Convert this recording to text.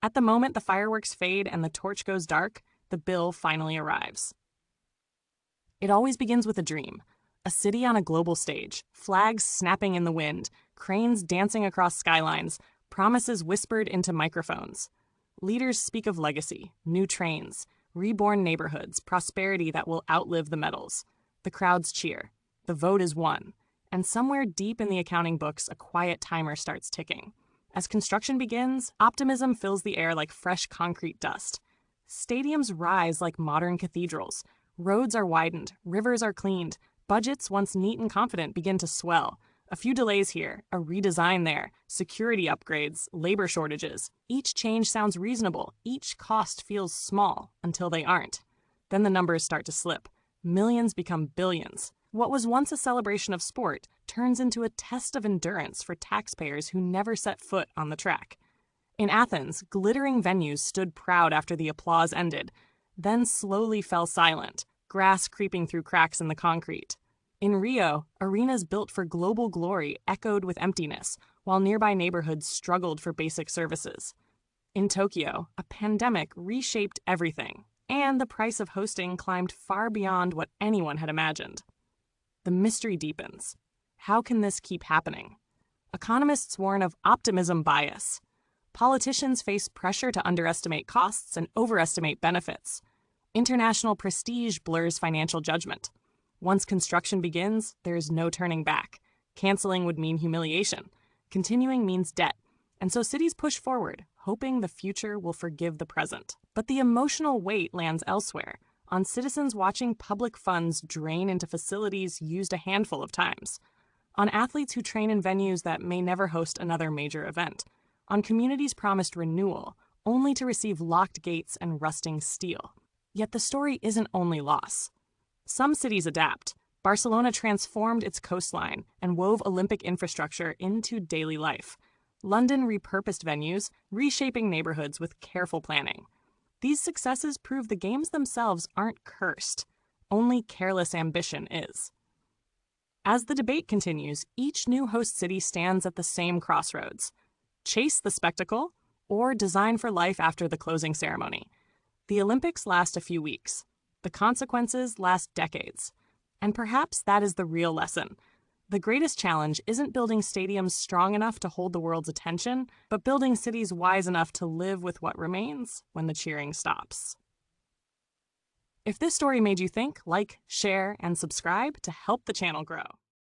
At the moment the fireworks fade and the torch goes dark, the bill finally arrives. It always begins with a dream. A city on a global stage, flags snapping in the wind, cranes dancing across skylines, promises whispered into microphones. Leaders speak of legacy, new trains, reborn neighborhoods, prosperity that will outlive the medals. The crowds cheer. The vote is won. And somewhere deep in the accounting books, a quiet timer starts ticking. As construction begins, optimism fills the air like fresh concrete dust. Stadiums rise like modern cathedrals. Roads are widened, rivers are cleaned, budgets once neat and confident begin to swell. A few delays here, a redesign there, security upgrades, labor shortages. Each change sounds reasonable, each cost feels small until they aren't. Then the numbers start to slip. Millions become billions. What was once a celebration of sport turns into a test of endurance for taxpayers who never set foot on the track. In Athens, glittering venues stood proud after the applause ended, then slowly fell silent, grass creeping through cracks in the concrete. In Rio, arenas built for global glory echoed with emptiness, while nearby neighborhoods struggled for basic services. In Tokyo, a pandemic reshaped everything, and the price of hosting climbed far beyond what anyone had imagined. The mystery deepens. How can this keep happening? Economists warn of optimism bias. Politicians face pressure to underestimate costs and overestimate benefits. International prestige blurs financial judgment. Once construction begins, there is no turning back. Canceling would mean humiliation. Continuing means debt. And so cities push forward, hoping the future will forgive the present. But the emotional weight lands elsewhere, on citizens watching public funds drain into facilities used a handful of times, on athletes who train in venues that may never host another major event, on communities promised renewal, only to receive locked gates and rusting steel. Yet the story isn't only loss. Some cities adapt. Barcelona transformed its coastline and wove Olympic infrastructure into daily life. London repurposed venues, reshaping neighborhoods with careful planning. These successes prove the games themselves aren't cursed. Only careless ambition is. As the debate continues, each new host city stands at the same crossroads. Chase the spectacle, or design for life after the closing ceremony. The Olympics last a few weeks. The consequences last decades. And perhaps that is the real lesson. The greatest challenge isn't building stadiums strong enough to hold the world's attention, but building cities wise enough to live with what remains when the cheering stops. If this story made you think, like, share, and subscribe to help the channel grow.